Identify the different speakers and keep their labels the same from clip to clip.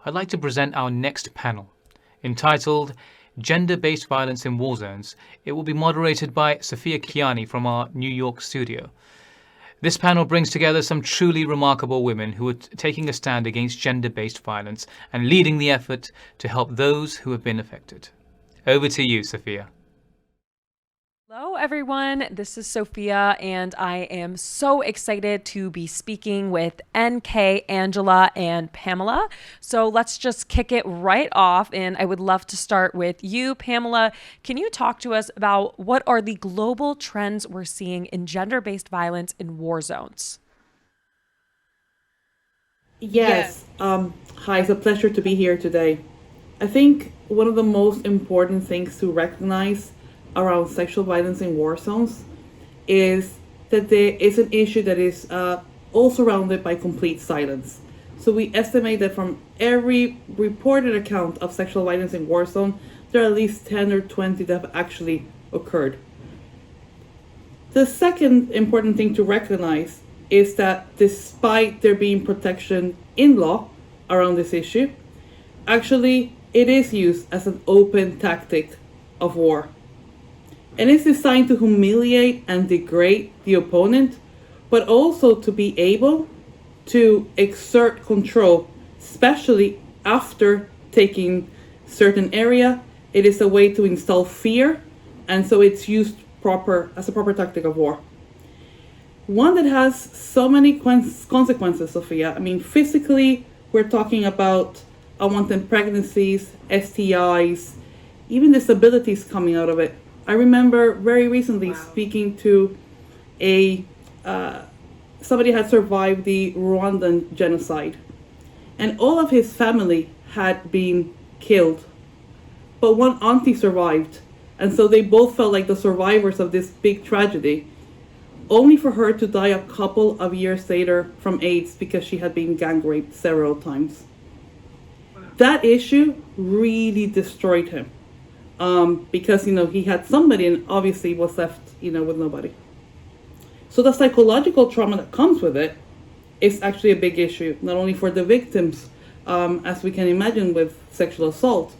Speaker 1: I'd like to present our next panel, entitled Gender-Based Violence in War Zones. It will be moderated by Sophia Kiani from our New York studio. This panel brings together some truly remarkable women who are taking a stand against gender-based violence and leading the effort to help those who have been affected. Over to you, Sophia.
Speaker 2: Hello, everyone. This is Sophia, and I am so excited to be speaking with NK, Angela, and Pamela. So let's just kick it right off, and I would love to start with you, Pamela. Can you talk to us about what are the global trends we're seeing in gender-based violence in war zones?
Speaker 3: Yes. Hi, it's a pleasure to be here today. I think one of the most important things to recognize around sexual violence in war zones is that there is an issue that is all surrounded by complete silence. So we estimate that from every reported account of sexual violence in war zone, there are at least 10 or 20 that have actually occurred. The second important thing to recognize is that despite there being protection in law around this issue, actually it is used as an open tactic of war. And it's designed to humiliate and degrade the opponent, but also to be able to exert control, especially after taking certain area. It is a way to install fear, and so it's used as a proper tactic of war. One that has so many consequences, Sophia. I mean, physically, we're talking about unwanted pregnancies, STIs, even disabilities coming out of it. I remember very recently speaking to somebody had survived the Rwandan genocide, and all of his family had been killed, but one auntie survived, and so they both felt like the survivors of this big tragedy, only for her to die a couple of years later from AIDS because she had been gang raped several times. That issue really destroyed him. Because, he had somebody and obviously was left, with nobody. So the psychological trauma that comes with it is actually a big issue, not only for the victims, as we can imagine with sexual assault,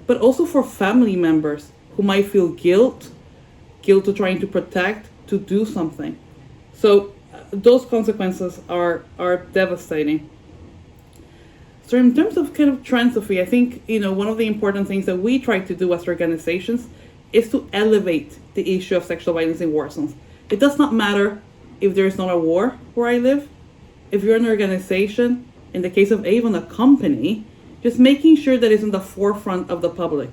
Speaker 3: but also for family members who might feel guilt to trying to protect, to do something. So those consequences are devastating. So in terms of kind of trends, Sophie, I think, one of the important things that we try to do as organizations is to elevate the issue of sexual violence in war zones. It does not matter if there is not a war where I live. If you're an organization, in the case of Avon, a company, just making sure that it's in the forefront of the public.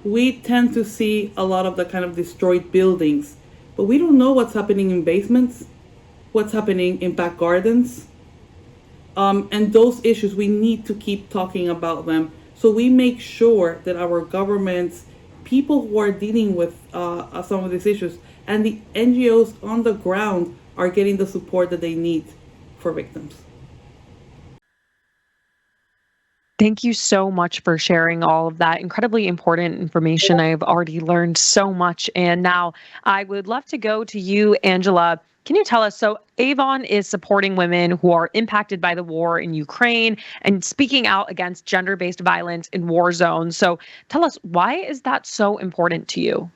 Speaker 3: We tend to see a lot of the kind of destroyed buildings, but we don't know what's happening in basements, what's happening in back gardens. And those issues, we need to keep talking about them. So we make sure that our governments, people who are dealing with some of these issues, and the NGOs on the ground are getting the support that they need for victims.
Speaker 2: Thank you so much for sharing all of that incredibly important information. I've already learned so much. And now I would love to go to you, Angela. Can you tell us, so Avon is supporting women who are impacted by the war in Ukraine and speaking out against gender-based violence in war zones. So tell us, why is that so important to you?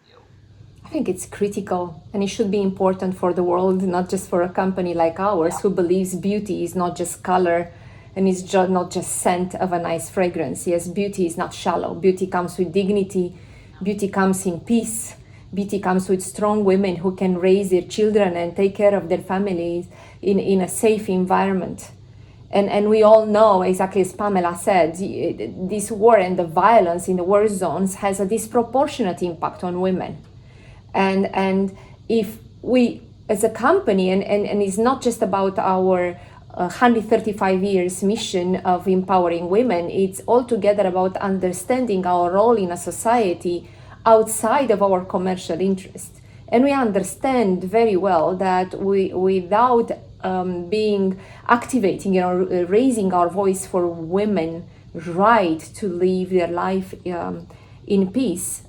Speaker 4: I think it's critical, and it should be important for the world, not just for a company like ours who believes beauty is not just color and is not just scent of a nice fragrance. Yes, beauty is not shallow. Beauty comes with dignity. Beauty comes in peace. Beauty comes with strong women who can raise their children and take care of their families in a safe environment. And we all know, exactly as Pamela said, this war and the violence in the war zones has a disproportionate impact on women. And if we, as a company, and it's not just about our 135 years mission of empowering women, it's altogether about understanding our role in a society outside of our commercial interest. And we understand very well that without activating, raising our voice for women right to live their life in peace,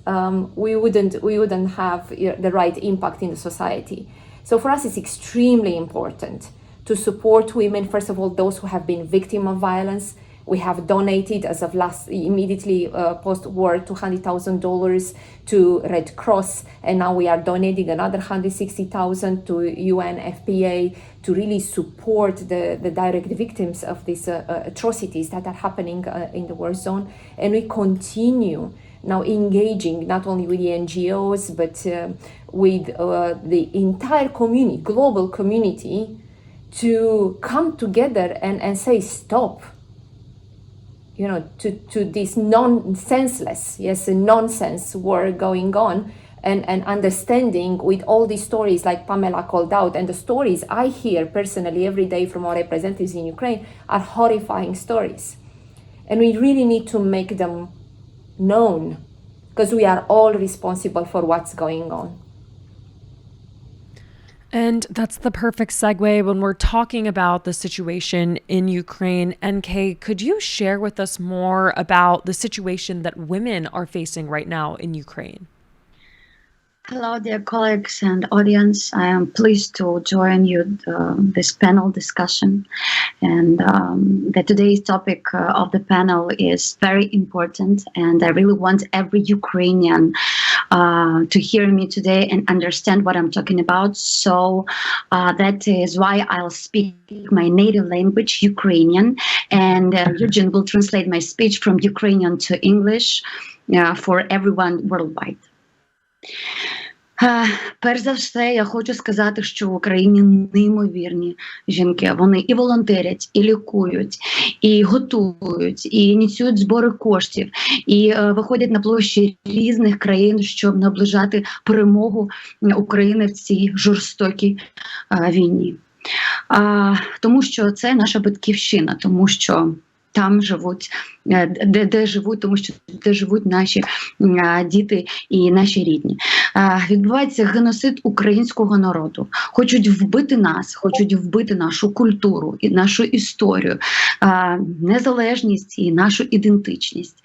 Speaker 4: we wouldn't have the right impact in the society. So for us, it's extremely important to support women, first of all, those who have been victim of violence, We have donated, as of immediately post-war, $200,000 to Red Cross, and now we are donating another $160,000 to UNFPA to really support the direct victims of these atrocities that are happening in the war zone. And we continue now engaging not only with the NGOs, but with the entire community, global community, to come together and say stop, to this nonsense war going on, and understanding with all these stories like Pamela called out, and the stories I hear personally every day from our representatives in Ukraine are horrifying stories. And we really need to make them known, because we are all responsible for what's going on.
Speaker 2: And that's the perfect segue when we're talking about the situation in Ukraine. NK, could you share with us more about the situation that women are facing right now in Ukraine?
Speaker 5: Hello, dear colleagues and audience. I am pleased to join you this panel discussion. And the today's topic of the panel is very important. And I really want every Ukrainian to hear me today and understand what I'm talking about. So that is why I'll speak my native language, Ukrainian. And Eugene will translate my speech from Ukrainian to English for everyone worldwide. Перш за все, я хочу сказати, що в Україні неймовірні жінки. Вони і волонтерять, і лікують, і готують, і ініціюють збори коштів, і виходять на площі різних країн, щоб наближати перемогу України в цій жорстокій війні. Тому що це наша батьківщина, тому що там живуть, де живуть, тому що де живуть наші діти і наші рідні. Відбувається геноцид українського народу. Хочуть вбити нас, хочуть вбити нашу культуру, і нашу історію, незалежність і нашу ідентичність.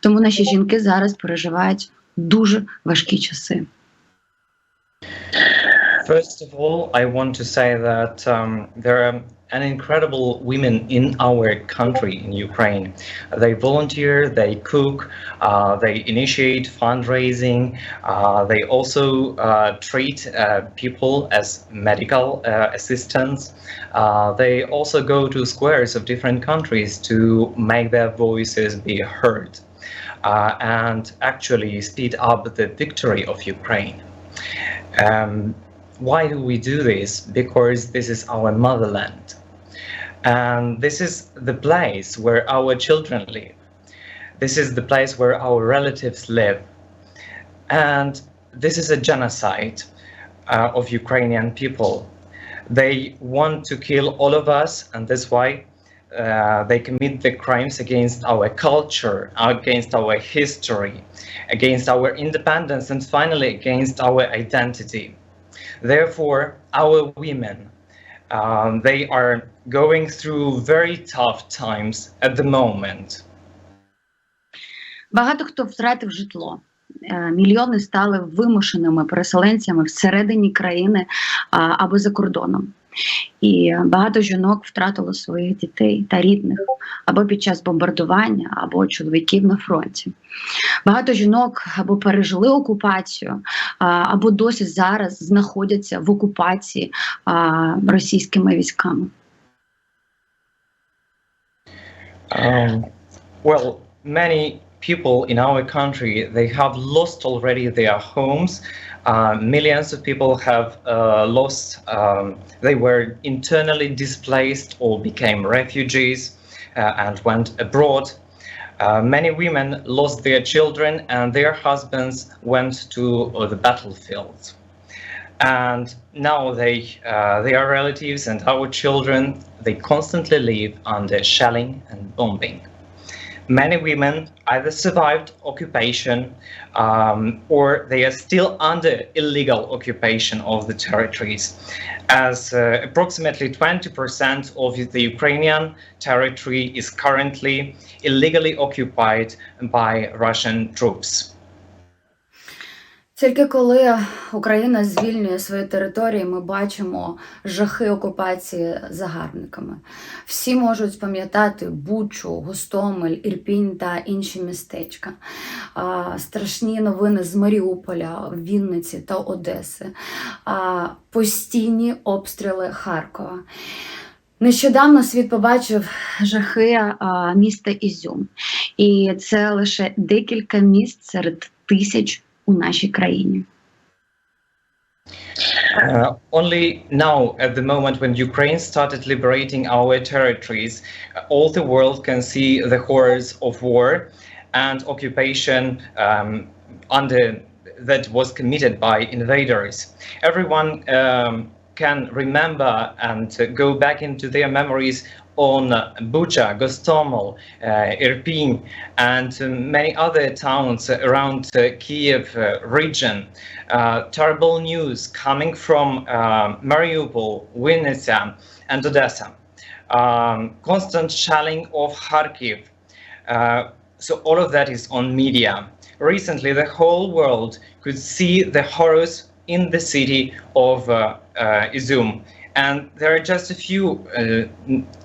Speaker 5: Тому наші жінки зараз переживають дуже важкі часи.
Speaker 6: First of all, I want to say that there are an incredible women in our country, in Ukraine. They volunteer, they cook, they initiate fundraising, they also treat people as medical assistants. They also go to squares of different countries to make their voices be heard and actually speed up the victory of Ukraine. Why do we do this? Because this is our motherland. And this is the place where our children live. This is the place where our relatives live. And this is a genocide of Ukrainian people. They want to kill all of us, and that's why they commit the crimes against our culture, against our history, against our independence, and finally against our identity. Therefore, our women, they are going through very tough times at the moment.
Speaker 5: Багато хто втратив житло. Мільйони стали вимушеними переселенцями всередині країни або за кордоном. І багато жінок втратило своїх дітей та рідних або під час бомбардування, або чоловіків на фронті. Багато жінок або пережили окупацію, або досі зараз знаходяться в окупації російськими військами.
Speaker 6: Well, many people in our country, they have lost already their homes. Millions of people have lost, they were internally displaced or became refugees and went abroad. Many women lost their children and their husbands went to the battlefield. And now their relatives and our children, they constantly live under shelling and bombing. Many women either survived occupation or they are still under illegal occupation of the territories, as approximately 20% of the Ukrainian territory is currently illegally occupied by Russian troops.
Speaker 5: Тільки коли Україна звільнює свої території, ми бачимо жахи окупації загарбниками. Всі можуть пам'ятати Бучу, Гостомель, Ірпінь та інші містечка. Страшні новини з Маріуполя, Вінниці та Одеси. Постійні обстріли Харкова. Нещодавно світ побачив жахи міста Ізюм. І це лише декілька міст серед тисяч у нашій країні.
Speaker 6: Only now, at the moment when Ukraine started liberating our territories, all the world can see the horrors of war and occupation that was committed by invaders. Everyone can remember and go back into their memories on Bucha, Gostomel, Irpin, and many other towns around Kiev region. Terrible news coming from Mariupol, Vinnytsia, and Odessa. Constant shelling of Kharkiv. So all of that is on media. Recently, the whole world could see the horrors in the city of Izum. And there are just a few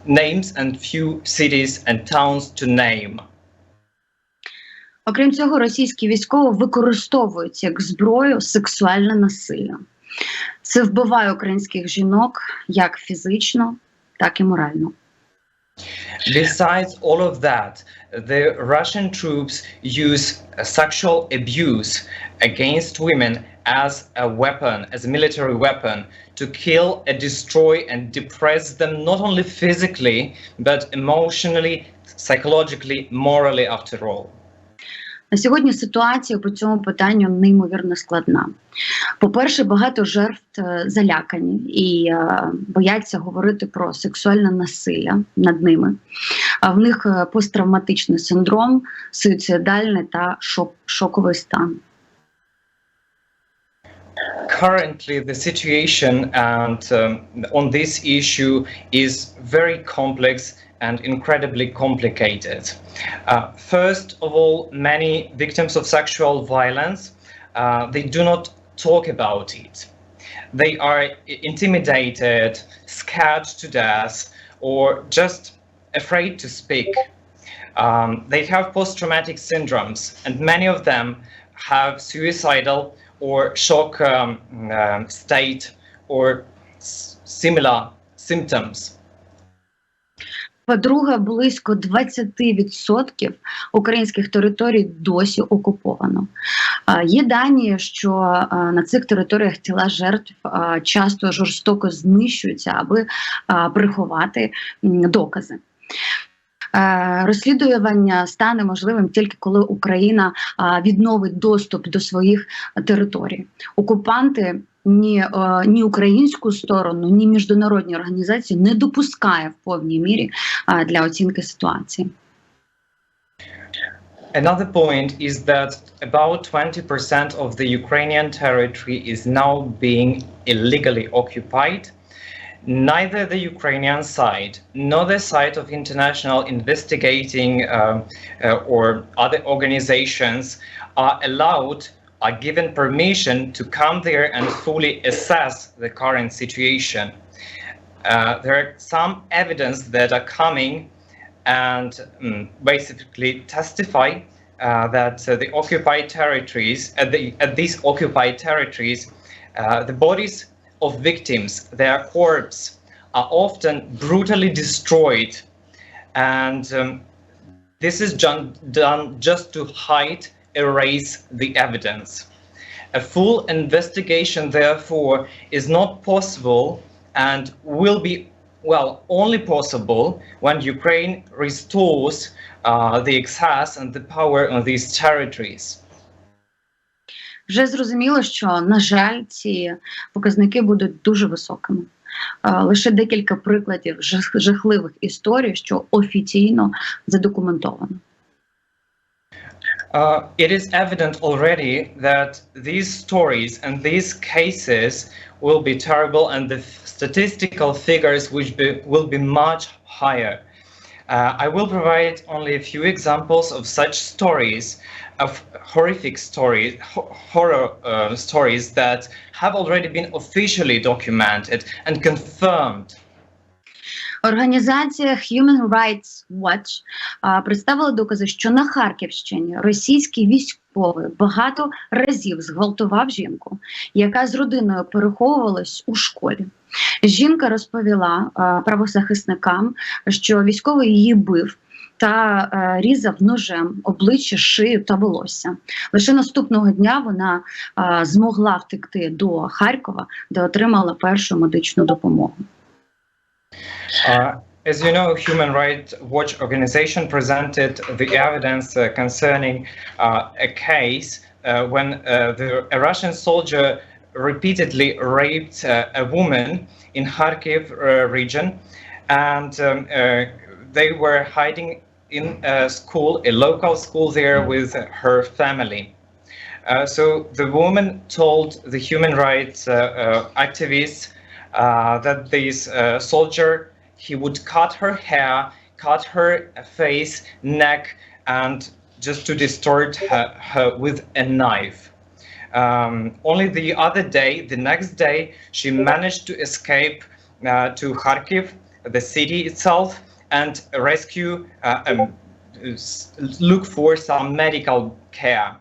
Speaker 6: names and few cities and towns to name.
Speaker 5: Окрім цього, російські військові використовують як зброю сексуальне насилля. Це вбиває українських жінок як фізично, так і морально.
Speaker 6: Besides all of that, the Russian troops use sexual abuse against women as a weapon, as a military weapon, to kill and destroy and depress them not only physically, but emotionally, psychologically, morally after all.
Speaker 5: На сьогодні ситуація по цьому питанню неймовірно складна. По-перше, багато жертв залякані і бояться говорити про сексуальне насилля над ними. А в них посттравматичний синдром, суїцидальний та шоковий стан.
Speaker 6: Currently, the situation and on this issue is very complex and incredibly complicated. First of all, many victims of sexual violence, they do not talk about it. They are intimidated, scared to death, or just afraid to speak. They have post-traumatic syndromes, and many of them have suicidal or shock state or similar symptoms.
Speaker 5: По-друге, близько 20% українських територій досі окуповано. Є дані, що на цих територіях тіла жертв часто жорстоко знищуються, аби приховати докази. Розслідування стане можливим тільки коли Україна відновить доступ до своїх територій. Окупанти ні українську сторону, ні міжнародні організації не допускає в повній мірі для оцінки ситуації.
Speaker 6: Another point is that about 20% of the Ukrainian territory is now being illegally occupied. Neither the Ukrainian side nor the side of international investigating or other organizations are given permission to come there and fully assess the current situation. There are some evidence that are coming and basically testify that the occupied territories, at these occupied territories, the bodies of victims, their corpses, are often brutally destroyed, and this is done just to erase the evidence. A full investigation, therefore, is not possible and will be, only possible when Ukraine restores the access and the power on these territories.
Speaker 5: Вже зрозуміло, що, на жаль, ці показники будуть дуже високими. Лише декілька прикладів жахливих історій, що офіційно задокументовано.
Speaker 6: It is evident already that these stories and these cases will be terrible, and the statistical figures will be much higher. I will provide only a few examples of such stories, of horrific stories, horror stories that have already been officially documented and confirmed.
Speaker 5: Організація Human Rights Watch представила докази, що на Харківщині російський військовий багато разів зґвалтував жінку, яка з родиною переховувалась у школі. Жінка розповіла правозахисникам, що військовий її бив та різав ножем обличчя, шию та волосся. Лише наступного дня вона змогла втекти до Харкова, де отримала першу медичну допомогу.
Speaker 6: As you know, Human Rights Watch organization presented the evidence concerning a case when a Russian soldier repeatedly raped a woman in Kharkiv region, and they were hiding in a school, a local school there with her family. So the woman told the human rights activists that this soldier, he would cut her hair, cut her face, neck, and just to distort her with a knife. Only the other day, the next day, she managed to escape to Kharkiv, the city itself, and rescue, look for some medical care.